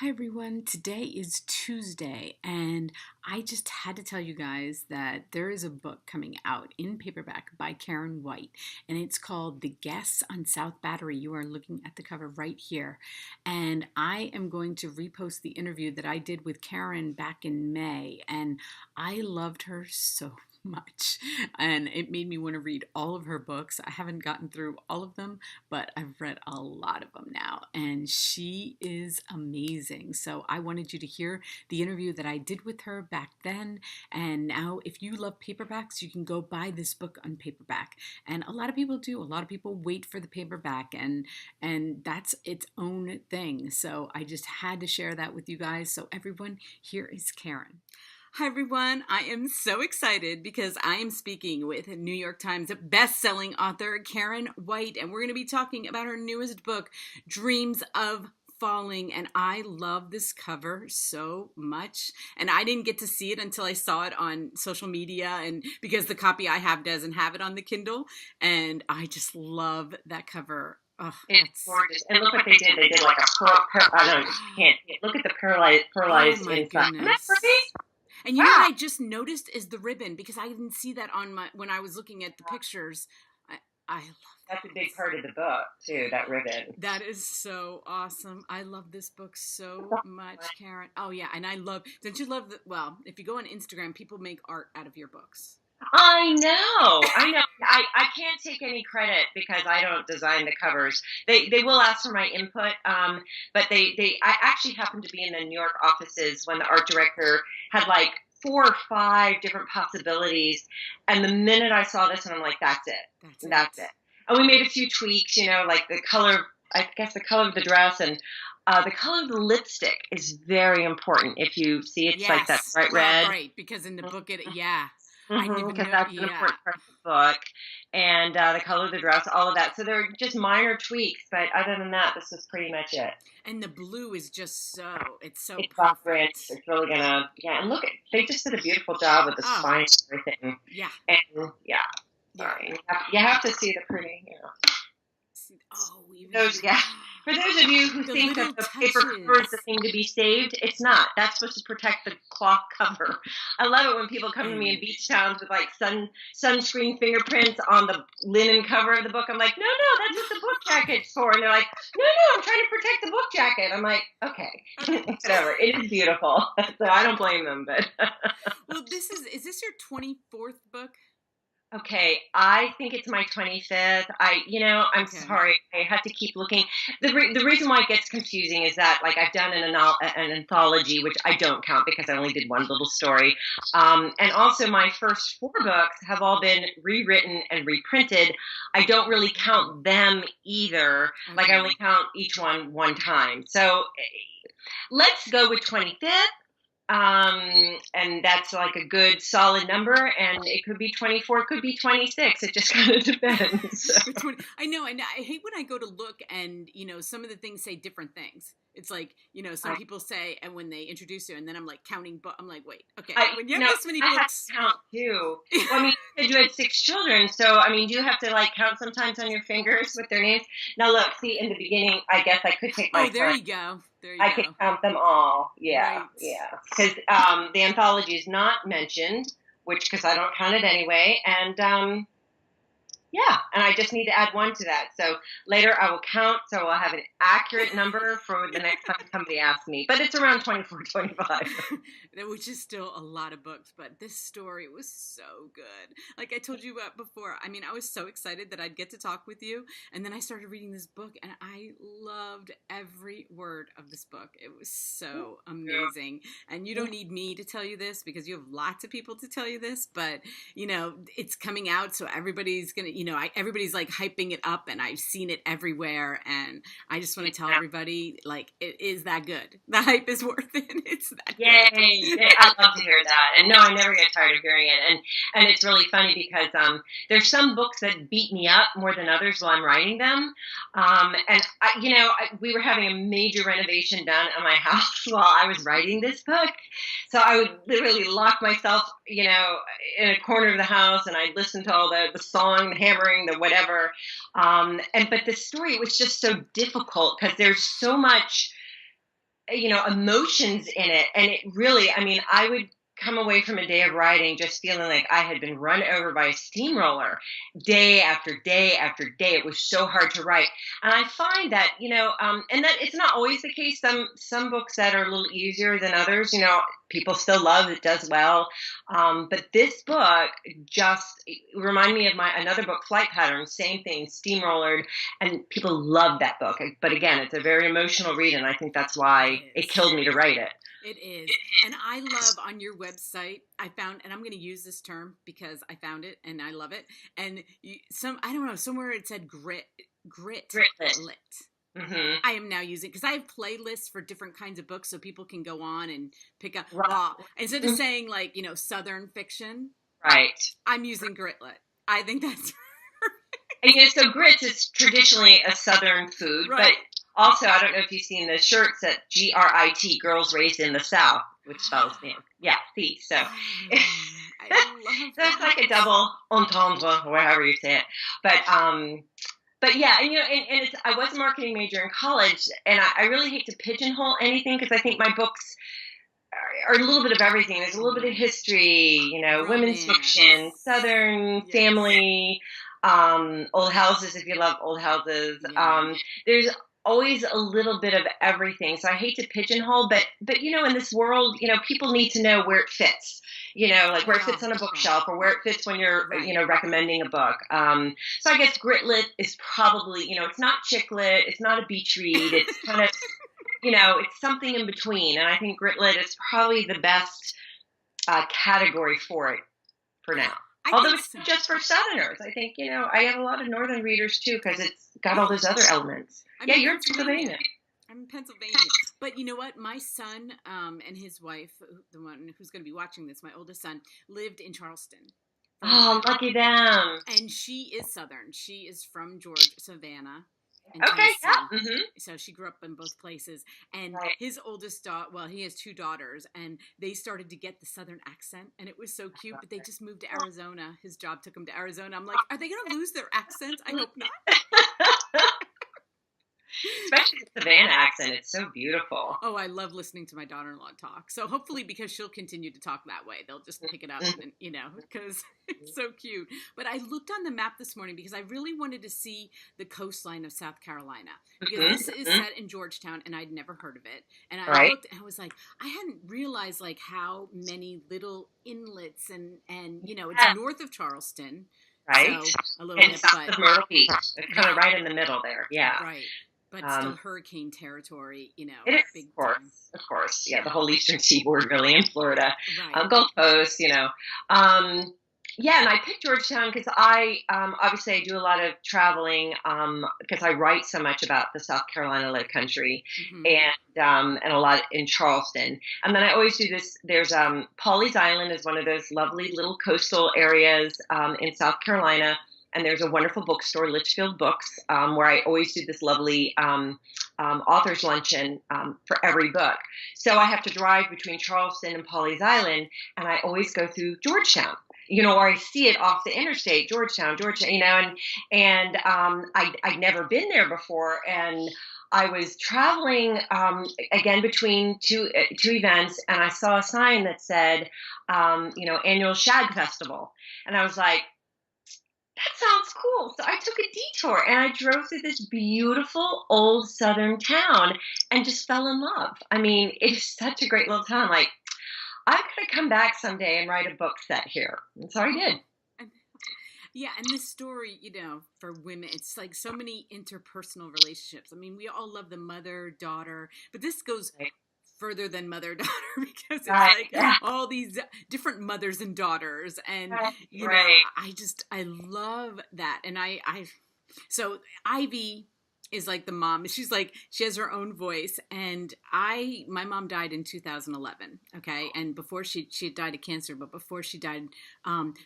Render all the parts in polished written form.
Hi everyone, today is Tuesday, and I just had to tell you guys that there is a book coming out in paperback by Karen White, and it's called The Guests on South Battery. You are looking at the cover right here, and I am going to repost the interview that I did with Karen back in May, and I loved her so much, and it made me want to read all of her books. I haven't gotten through all of them, but I've read a lot of them now, and she is amazing. So I wanted you to hear the interview that I did with her back then. And now, if you love paperbacks, you can go buy this book on paperback. And a lot of people do. A lot of people wait for the paperback, and that's its own thing. So I just had to share that with you guys. So everyone, here is Karen. Hi, everyone. I am so excited because I am speaking with New York Times best-selling author Karen White, and we're going to be talking about her newest book, Dreams of Falling. And I love this cover so much, and I didn't get to see it until I saw it on social media, and because the copy I have doesn't have it on the Kindle, and I just love that cover. Oh, It's gorgeous. And look what they did. They did like a I don't know, you can't. Look at the oh pearlized my inside. Isn't that goodness. pretty? And you know what Wow. I just noticed is the ribbon, because I didn't see that on my when I was looking at the pictures. I love That's a big that. part of the book, too, that ribbon. That is so awesome. I love this book so much, Karen. Oh yeah, and don't you love well, if you go on Instagram, people make art out of your books. I know. I know. I can't take any credit because I don't design the covers. They will ask for my input, but I actually happened to be in the New York offices when the art director had like 4 or 5 different possibilities. And the minute I saw this, and I'm like, that's it. That's That's it. it. And we made a few tweaks, like the color, I guess the color of the dress and the color of the lipstick is very important. If you see, it's like that Yes. bright Well, red. right, because in the book yeah. I didn't even Because know, that's an yeah. important part of the book, and the color of the dress, all of that. So they're just minor tweaks, but other than that, this was pretty much it. And the blue is just it's so It's vibrant. perfect. It's really gonna, yeah. And look, they just did a beautiful job with the Oh, spine and everything. yeah. And yeah, Yeah. sorry, you have to see the pretty. Oh, even Those, yeah. For those of you who the think that little the paper cover is the touches. thing to be saved, it's not. That's supposed to protect the cloth cover. I love it when people come to me in And beach towns with like sunscreen fingerprints on the linen cover of the book. I'm like, no, that's what the book jacket's for. And they're like, no, I'm trying to protect the book jacket. I'm like, okay, whatever. It is beautiful, so I don't blame them. But well, is this your 24th book? okay, I think it's my 25th. I'm Okay. sorry. I had to keep looking. The reason why it gets confusing is that, like, I've done an anthology, which I don't count because I only did one little story. And also, my first 4 books have all been rewritten and reprinted. I don't really count them either. Like, I Okay. only count each one time. So let's go with 25th. And that's like a good solid number, and it could be 24, it could be 26. It just kind of depends. I know, and I hate when I go to look and some of the things say different things. It's like some I, people say, and when they introduce you, and then I'm like counting, but I'm like, wait, okay, I, when you you have know, this many I have books. to count too. Well, I mean, you said you had 6 children, so I mean, do you have to like count sometimes on your fingers with their names? Now, look, see, in the beginning, I guess I could take my Oh, there time. you go, there you I can go. count them all. Yeah, Right. yeah. Because the anthology is not mentioned, which because I don't count it anyway, and yeah, and I just need to add one to that. So later I will count, so I'll have an accurate number for the next time somebody asks me. But it's around 24, 25. Which is still a lot of books, but this story was so good. Like I told you about before, I mean, I was so excited that I'd get to talk with you, and then I started reading this book, and I loved every word of this book. It was so amazing. And you don't need me to tell you this because you have lots of people to tell you this, but it's coming out, so everybody's gonna, everybody's like hyping it up, and I've seen it everywhere, and I just want to tell everybody, like, it is that good. The hype is worth it. It's that Yay! good. Yay. I love to hear that, and no, I never get tired of hearing it. And it's really funny because there's some books that beat me up more than others while I'm writing them. We were having a major renovation done at my house while I was writing this book, so I would literally lock myself, in a corner of the house, and I'd listen to all the song, the hammering, the whatever. But the story was just so difficult because there's so much emotions in it. And it really, I mean, I would come away from a day of writing just feeling like I had been run over by a steamroller day after day after day. It was so hard to write. And I find that, and that it's not always the case. Some books that are a little easier than others, people still love, it does well. But this book just reminded me of my another book, Flight Patterns, same thing, steamrollered, and people love that book. But again, it's a very emotional read, and I think that's It why it is. killed me to write it. It is. And I love on your website, I found, and I'm going to use this term because I found it and I love it. And I don't know, somewhere it said grit Gritlit. lit. Hmm. I am now using, because I have playlists for different kinds of books so people can go on and pick up. Right. Instead of saying like, Southern fiction, Right. I'm using gritlit. I think that's And so grits is traditionally a Southern food, but right. also I don't know if you've seen the shirts at GRIT, Girls Raised in the South, which spells man. Yeah, see, so Oh, I love that's that. like a double entendre, or however you say it. But yeah, and it's I was a marketing major in college, and I really hate to pigeonhole anything because I think my books are a little bit of everything. There's a little bit of Right. history, women's fiction, Romance. Southern Yes. family, old houses if you love old houses. Yeah. There's always a little bit of everything. So I hate to pigeonhole, but in this world, people need to know where it fits. Like where it fits Well, on a well, bookshelf or where it fits when you're, right. recommending a book. So I guess gritlit is probably, it's not chick lit, it's not a beach read, it's kind of it's something in between. And I think gritlit is probably the best category for it for now. I Although think it's so. not just for Southerners. I think, I have a lot of Northern readers too because it's got all those Really? other elements. I'm Yeah, in you're in Pennsylvania. Pennsylvania. I'm in Pennsylvania. But you know what? My son and his wife, the one who's going to be watching this, my oldest son, lived in Charleston for a Oh, while. lucky them. And she is Southern. She is from Savannah in Okay, Tennessee. yeah. Mm-hmm. So she grew up in both places. And Right. his oldest daughter, well, he has two daughters, and they started to get the Southern accent, and it was so cute. But they just moved to Arizona. His job took him to Arizona. I'm like, are they going to lose their accents? I hope not. Especially the Savannah accent. It's so beautiful. Oh, I love listening to my daughter-in-law talk. So hopefully, because she'll continue to talk that way, they'll just pick it up, and because it's so cute. But I looked on the map this morning because I really wanted to see the coastline of South Carolina because Mm-hmm. this is Mm-hmm. set in Georgetown, and I'd never heard of it. And I Right. looked, and I was like, I hadn't realized like how many little inlets, and it's Yeah. north of Charleston, Right. so a little And bit, south but of Myrtle Beach. It's kind of right, right in the middle there. Yeah. right. But still Um, hurricane territory, It is, big of course, time. of course. Yeah, the whole Eastern Seaboard, really, in Florida, Right. Gulf Coast. Um, yeah, and I picked Georgetown because I obviously I do a lot of traveling because I write so much about the South Carolina Lake Country, Hmm. and a lot in Charleston. And then I always do this. There's Pawleys Island is one of those lovely little coastal areas in South Carolina. And there's a wonderful bookstore, Litchfield Books, where I always do this lovely author's luncheon for every book. So I have to drive between Charleston and Pawleys Island, and I always go through Georgetown. Or I see it off the interstate, Georgetown, and I'd never been there before, and I was traveling again between two events, and I saw a sign that said, annual Shag Festival, and I was like, that sounds cool. So I took a detour and I drove through this beautiful old southern town and just fell in love. I mean, it is such a great little town. Like, I've got to come back someday and write a book set here. And so I did. And yeah, and this story, for women, it's like so many interpersonal relationships. I mean, we all love the mother daughter, but this goes Right. further than mother daughter because it's Right. like Yeah. all these different mothers and daughters, and Right. Right. I love that. And so Ivy is like the mom. She's like, she has her own voice. And my mom died in 2011. Okay. And before she had died of cancer, but before she died,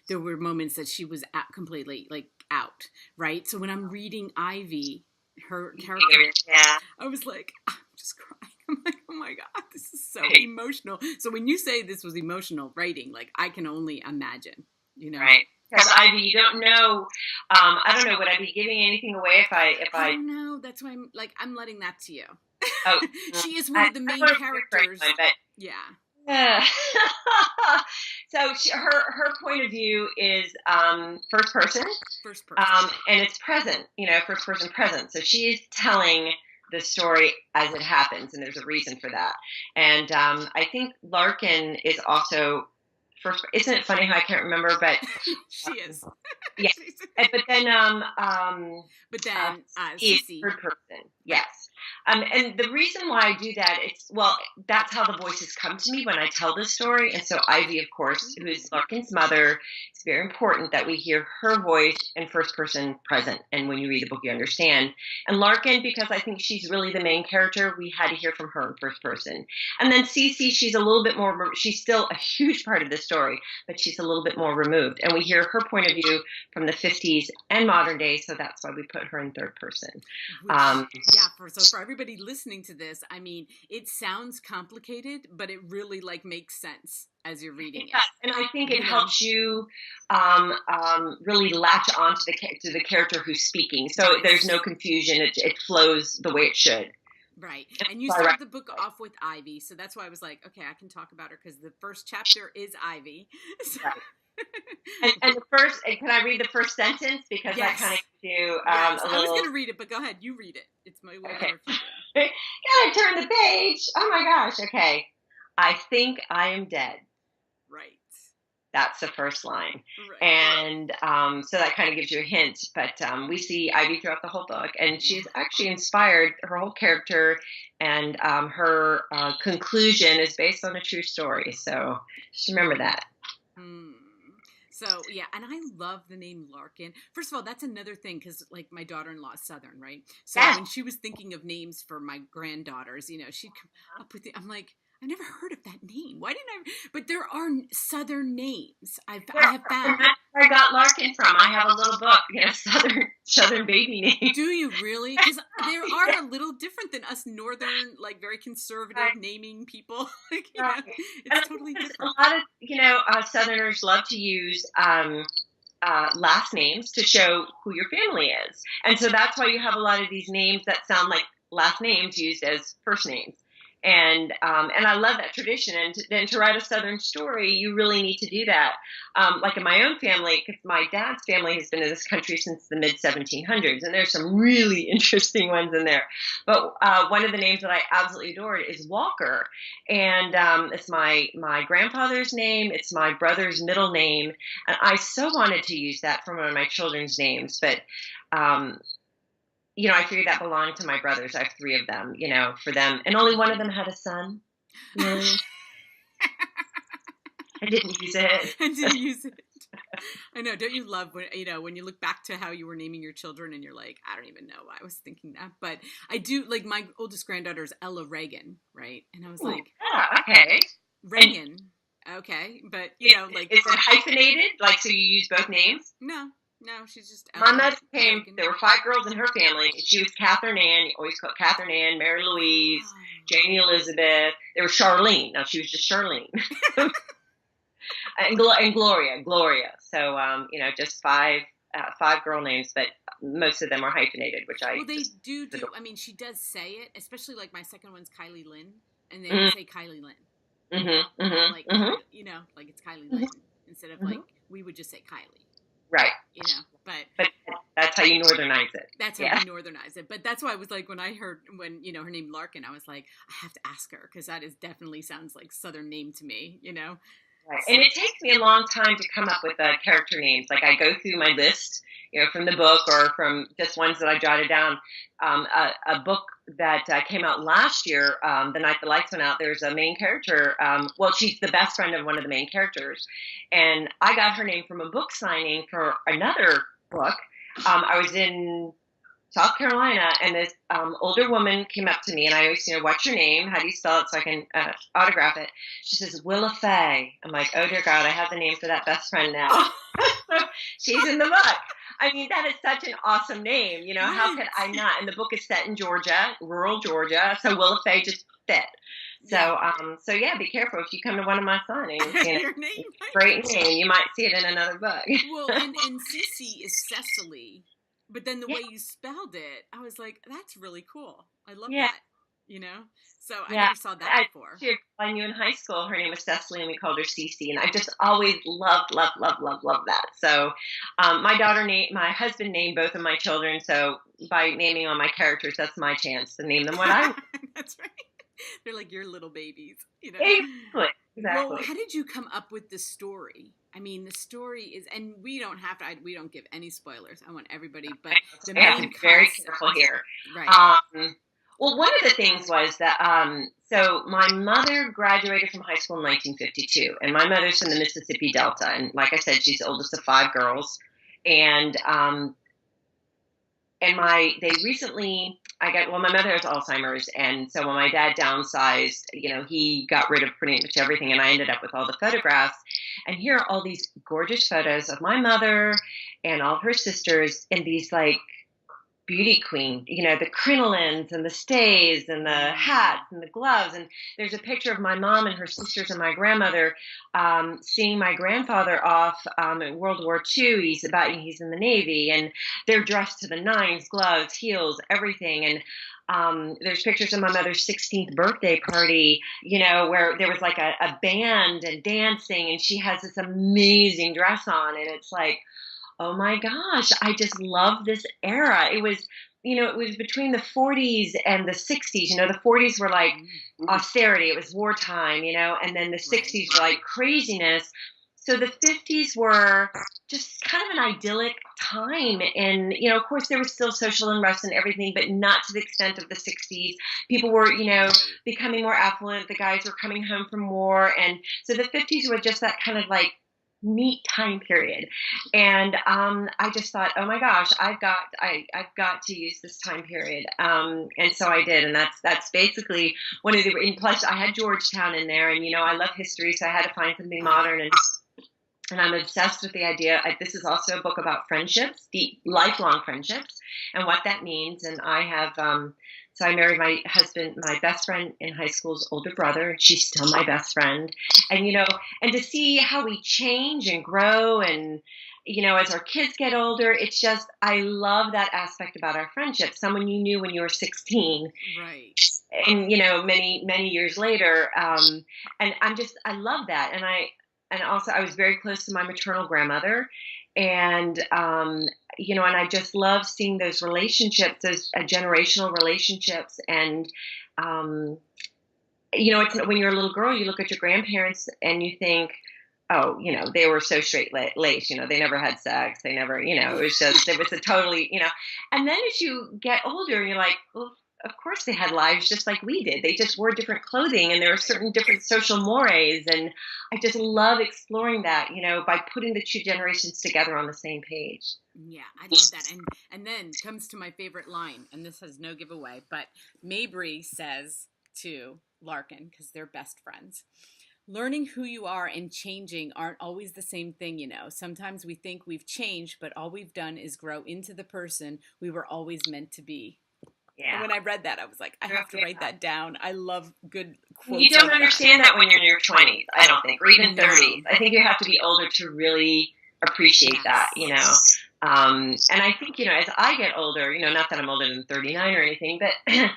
there were moments that she was completely like out. Right. So when I'm reading Ivy, her character, Yeah. I was like, I'm just crying. I'm like, oh my God, this is so Right. emotional. So when you say this was emotional writing, like I can only imagine, Right. Because Ivy, you don't know. I don't know. Would I be giving anything away if I I? don't know. That's why I'm letting that to you. Oh, She is one I of the main want to pick for characters. anyone, but Yeah. yeah. So her point of view is first person, First person. and it's present. First person present. So she is telling the story as it happens, and there's a reason for that. And I think Larkin is also first. Isn't it funny how I can't remember? But She is. yeah. She's, But then but uh, then is Cece. third person. Right. Yes. And the reason why I do that, that's how the voices come to me when I tell this story. And so Ivy, of course, who is Larkin's mother, it's very important that we hear her voice in first person present. And when you read the book, you understand. And Larkin, because I think she's really the main character, we had to hear from her in first person. And then Cece, she's a little bit more, she's still a huge part of the story, but she's a little bit more removed. And we hear her point of view from the 50s and modern day. So that's why we put her in third person. Which, yeah, for everybody listening to this, I mean, it sounds complicated, but it really like makes sense as you're reading it. Yeah, and I think it helps you really latch on to the character who's speaking. So there's no confusion. It flows the way it should. Right. And you start the book off with Ivy. So that's why I was like, okay, I can talk about her because the first chapter is Ivy. So. Right. And the first, can I read the first sentence? Because that kind of gives you yes. a little... I was going to read it, but go ahead. You read it. It's my way okay. Gotta turn the page. Oh my gosh. Okay. I think I am dead. Right. That's the first line. Right. And so that kind of gives you a hint. But we see Ivy throughout the whole book, and she's actually inspired. Her whole character and her conclusion is based on a true story. So just remember that. So, yeah, and I love the name Larkin. First of all, that's another thing, because, like, my daughter-in-law is Southern, right? So when she was thinking of names for my granddaughters, she'd come up with I'm like, I've never heard of that name. Why didn't I? But there are Southern names I have found. That's where I got Larkin from. I have a little book, Southern baby name. Do you really? Because they are a little different than us Northern, like very conservative naming people. Like, it's totally different. A lot of Southerners love to use last names to show who your family is, and so that's why you have a lot of these names that sound like last names used as first names. And I love that tradition. And to write a Southern story, you really need to do that. Like in my own family, because my dad's family has been in this country since the mid 1700s, and there's some really interesting ones in there. But one of the names that I absolutely adored is Walker, and it's my grandfather's name. It's my brother's middle name, and I so wanted to use that for one of my children's names, but. I figured that belonged to my brothers. I have 3 of them, for them. And only one of them had a son. I didn't use it. I know. Don't you love when you look back to how you were naming your children and you're like, I don't even know why I was thinking that. But I do, like, my oldest granddaughter is Ella Reagan, right? And I was like, okay. Reagan. Okay. But, like. Is it hyphenated? Like, so you use both names? No, she's just. My mother there were 5 girls in her family. She was Catherine Ann. You always call Catherine Ann, Mary Louise, Janie Elizabeth. There was Charlene. No, she was just Charlene. and Gloria. So, just 5 girl names, but most of them are hyphenated, which I. Well, they do. I mean, she does say it, especially like my second one's Kylie Lynn, and they say Kylie Lynn. Like it's Kylie Lynn instead of like we would just say Kylie. Right. But that's how you Northernize it. That's how you Northernize it. But that's why I was like, when I heard, her name Larkin, I was like, I have to ask her, because that definitely sounds like Southern name to me, Right. And it takes me a long time to come up with character names. Like I go through my list, from the book or from just ones that I jotted down. A book that came out last year, the night the lights went out, there's a main character. She's the best friend of one of the main characters. And I got her name from a book signing for another book. I was in South Carolina, and this older woman came up to me, and I always, what's your name? How do you spell it so I can autograph it? She says, Willa Faye. I'm like, oh, dear God, I have the name for that best friend now. She's in the book. I mean, that is such an awesome name. How could I not? And the book is set in Georgia, rural Georgia, so Willa Faye just fit. So be careful if you come to one of my signings. Your name, great name. You might see it in another book. Well, and Cece is Cecily. But then the way you spelled it, I was like, that's really cool. I love that. you know? So I Yeah. never saw that before. I knew in high school, her name was Cecily, and we called her Cece. And I just always loved, loved, loved, loved, loved that. So, my husband named both of my children. So by naming all my characters, that's my chance to name them what I That's right. They're like your little babies, you know? exactly, Well, exactly. how did you come up with the story? I mean, the story is, and we don't have to, we don't give any spoilers. I want everybody, but the I have to main be very concept, careful here. right? Um, well, one of the things was that so my mother graduated from high school in 1952, and my mother's from the Mississippi Delta, and like I said, she's the oldest of five girls, and they recently I got well, my mother has Alzheimer's, and so when my dad downsized, he got rid of pretty much everything, and I ended up with all the photographs. And here are all these gorgeous photos of my mother and all her sisters in these like beauty queen, the crinolines and the stays and the hats and the gloves. And there's a picture of my mom and her sisters and my grandmother seeing my grandfather off in World War II. He's in the Navy, and they're dressed to the nines, gloves, heels, everything. And there's pictures of my mother's 16th birthday party, where there was like a band and dancing, and she has this amazing dress on, and it's like, oh my gosh, I just love this era. It was between the 40s and the 60s. The 40s were like austerity, it was wartime, and then the Right. 60s were like craziness. So the 50s were just kind of an idyllic time. And, of course, there was still social unrest and everything, but not to the extent of the 60s. People were, becoming more affluent. The guys were coming home from war. And so the 50s were just that kind of like neat time period. And I just thought, oh my gosh, I've got to use this time period. And so I did, and that's basically one of the. And plus, I had Georgetown in there, and I love history, so I had to find something modern. And I'm obsessed with the idea. This is also a book about friendships, deep, lifelong friendships, and what that means. And I have, so I married my husband, my best friend in high school's older brother, and she's still my best friend. And, and to see how we change and grow and, as our kids get older, it's just, I love that aspect about our friendship. Someone you knew when you were 16. Right. And, many, many years later. And I love that. And also I was very close to my maternal grandmother, and and I just love seeing those relationships, those generational relationships. And it's when you're a little girl, you look at your grandparents and you think, oh, they were so straight laced, they never had sex, they never, it was a totally, and then as you get older, you're like, well, of course they had lives just like we did. They just wore different clothing, and there were certain different social mores. And I just love exploring that, by putting the two generations together on the same page. Yeah, I love that. And then comes to my favorite line, and this has no giveaway, but Mabry says to Larkin, because they're best friends, learning who you are and changing aren't always the same thing, Sometimes we think we've changed, but all we've done is grow into the person we were always meant to be. Yeah. And when I read that, I was like, I have to write that down. I love good quotes. You don't understand that when you're in your 20s, I don't think, or even 30s. I think you have to be older to really appreciate that, and I think, as I get older, not that I'm older than 39 or anything, but we're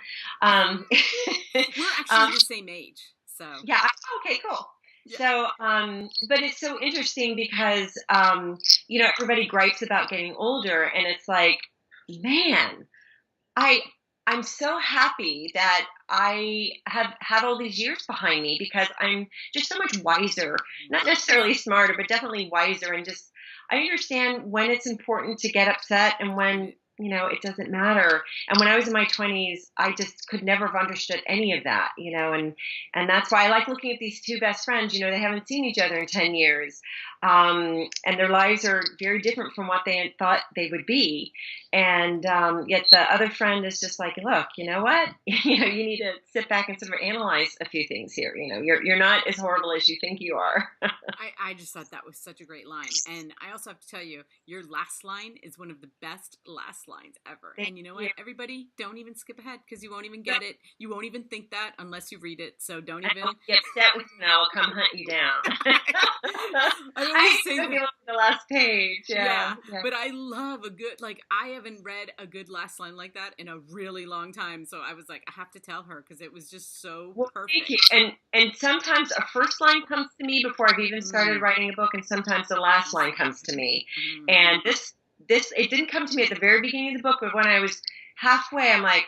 actually the same age. So yeah. Okay, cool. Yeah. So, but it's so interesting because, everybody gripes about getting older, and it's like, man, I'm so happy that I have had all these years behind me, because I'm just so much wiser, not necessarily smarter, but definitely wiser. And just, I understand when it's important to get upset and when, it doesn't matter. And when I was in my 20s, I just could never have understood any of that, and that's why I like looking at these two best friends. They haven't seen each other in 10 years. And their lives are very different from what they had thought they would be. And yet the other friend is just like, look, you know what? You need to sit back and sort of analyze a few things here. You're not as horrible as you think you are. I just thought that was such a great line. And I also have to tell you, your last line is one of the best last lines ever. Thank And you know you. what? Everybody, don't even skip ahead because you won't even get it. You won't even think that unless you read it. So don't I even. won't get upset with you now. I'll come hunt you down. I I always say even that. look at the last page. Yeah, Yeah. Yeah. but I love a good, like, I haven't read a good last line like that in a really long time. So I was like, I have to tell her because it was just so Well, thank you. perfect. And sometimes a first line comes to me before I've even started Mm, writing a book, and sometimes the last line comes to me. And this it didn't come to me at the very beginning of the book, but when I was halfway, I'm like,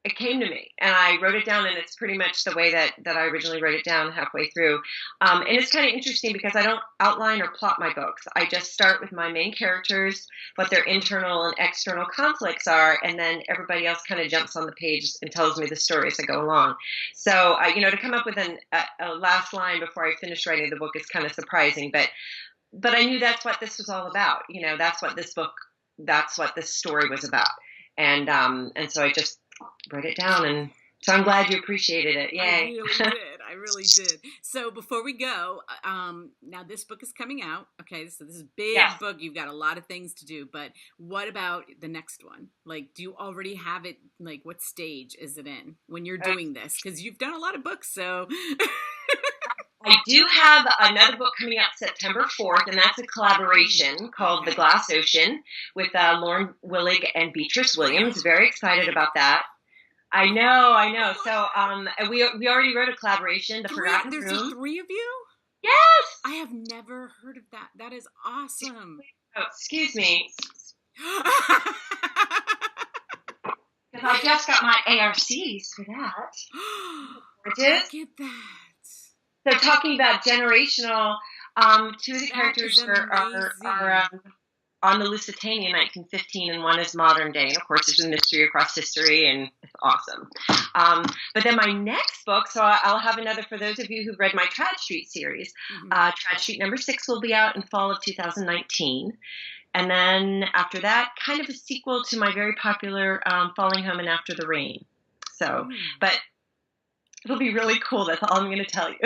it came to me, and I wrote it down, and it's pretty much the way that I originally wrote it down halfway through. And it's kind of interesting because I don't outline or plot my books. I just start with my main characters, what their internal and external conflicts are, and then everybody else kind of jumps on the page and tells me the story as I go along. So, to come up with a last line before I finish writing the book is kind of surprising, but I knew that's what this was all about. That's what this story was about, and so I just wrote it down, and so I'm glad you appreciated it. I Yay! really did. I really did. So before we go, now this book is coming out. Okay, so this is a big Yes. book. You've got a lot of things to do, but what about the next one? Like, do you already have it? Like, what stage is it in when you're Uh, doing this? Because you've done a lot of books, so. I do have another book coming out September 4th, and that's a collaboration called The Okay. Glass Ocean with Lauren Willig and Beatrice Williams. Very excited about that. I know, I know. So we already wrote a collaboration, The Three. Forgotten There's just Room. three of you. Yes. I have never heard of that. That is awesome. Oh, excuse me. Because I just got my ARCs for that. Gorgeous. Look at that. They're talking about generational. Two of the That is characters are amazing. on the Lusitania in 1915, and one is modern day. And of course, there's a mystery across history, and it's awesome. But then my next book, so I'll have another for those of you who've read my Trad Street series. Trad Street number 6 will be out in fall of 2019. And then after that, kind of a sequel to my very popular Falling Home and After the Rain. So, but it'll be really cool. That's all I'm going to tell you.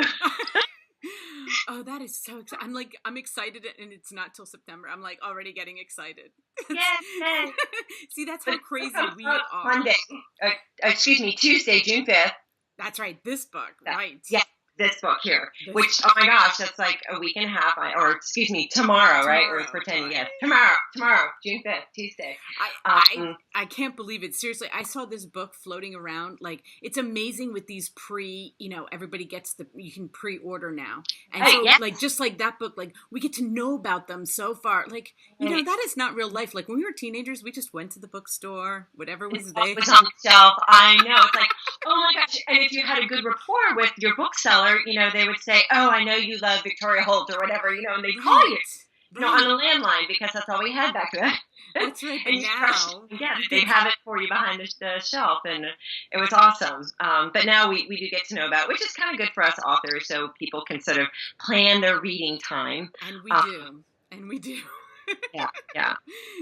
Oh, that is so exciting. I'm excited, and it's not till September. I'm like already getting excited. Yay! See, that's how crazy we are. Monday, Tuesday, June 5th. That's right. This book, right? Yeah, this book here. Which, oh my gosh, that's like a week and a half. Tomorrow, right? Or pretending, yes. Tomorrow, June 5th, Tuesday. I can't believe it. Seriously, I saw this book floating around. Like, it's amazing with these everybody gets you can pre-order now. And so, like, just like that book, like, we get to know about them so far. Like, that is not real life. Like, when we were teenagers, we just went to the bookstore, whatever was there. It was on the shelf. I know. It's like, oh my gosh. And if you had a good rapport with your bookseller, they would say, oh, I know you love Victoria Holt or whatever, and they'd call you. On the landline, because that's all we had back then. That's right. And now, they'd have it for you behind the shelf, and it was awesome. But now we do get to know about it, which is kind of good for us authors, so people can sort of plan their reading time. And we do. Yeah.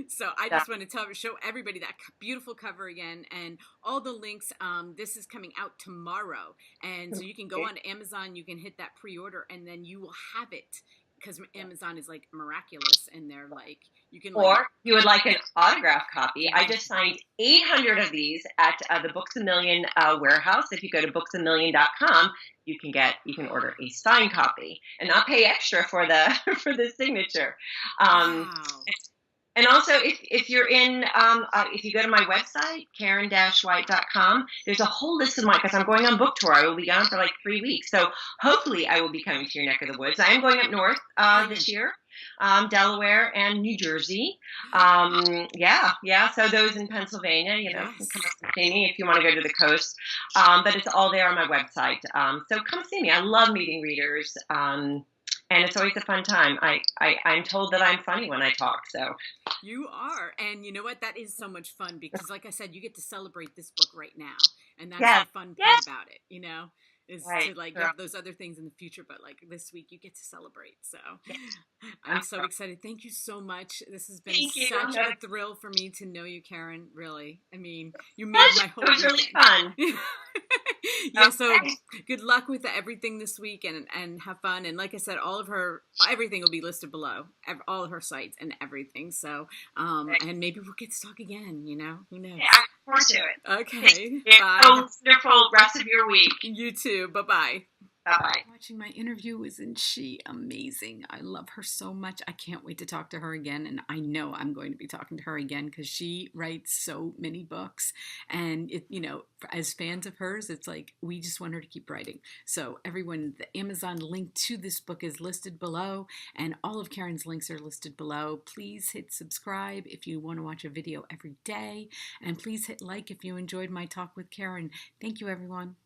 So I just want to show everybody that beautiful cover again, and all the links. This is coming out tomorrow, and so you can go on Amazon, you can hit that pre-order, and then you will have it. Because Amazon is like miraculous, and they're like, you can. Or you would like an autograph copy. I just signed 800 of these at the Books A Million warehouse. If you go to booksamillion.com, you can order a signed copy and not pay extra for the signature. Wow. And also, if you're if you go to my website, karen-white.com, there's a whole list of mine, because I'm going on book tour. I will be gone for like 3 weeks. So hopefully I will be coming to your neck of the woods. I am going up north this year, Delaware and New Jersey. So those in Pennsylvania, can come up and see me if you want to go to the coast. But it's all there on my website. So come see me. I love meeting readers. And it's always a fun time. I'm told that I'm funny when I talk, so. You are. And you know what? That is so much fun because, like I said, you get to celebrate this book right now. And that's the fun part about it, is to, like, have those other things in the future. But, like, this week you get to celebrate. So I'm so excited. Thank you so much. This has been such a thrill for me to know you, Karen, really. I mean, you made my whole weekend. It was really fun. Yeah, so Okay. good luck with everything this week, and have fun. And like I said, all of her everything will be listed below, all of her sites and everything. So and maybe we'll get to talk again, who Yeah, I knows. look forward to it. Thank Okay, you. Have bye. a wonderful rest of your week. You too. Bye bye. Bye bye. Watching my interview, isn't she amazing? I love her so much. I can't wait to talk to her again, and I know I'm going to be talking to her again because she writes so many books, and as fans of hers, it's like we just want her to keep writing. So everyone, the Amazon link to this book is listed below, and all of Karen's links are listed below. Please hit subscribe if you want to watch a video every day, and please hit like if you enjoyed my talk with Karen. Thank you, everyone.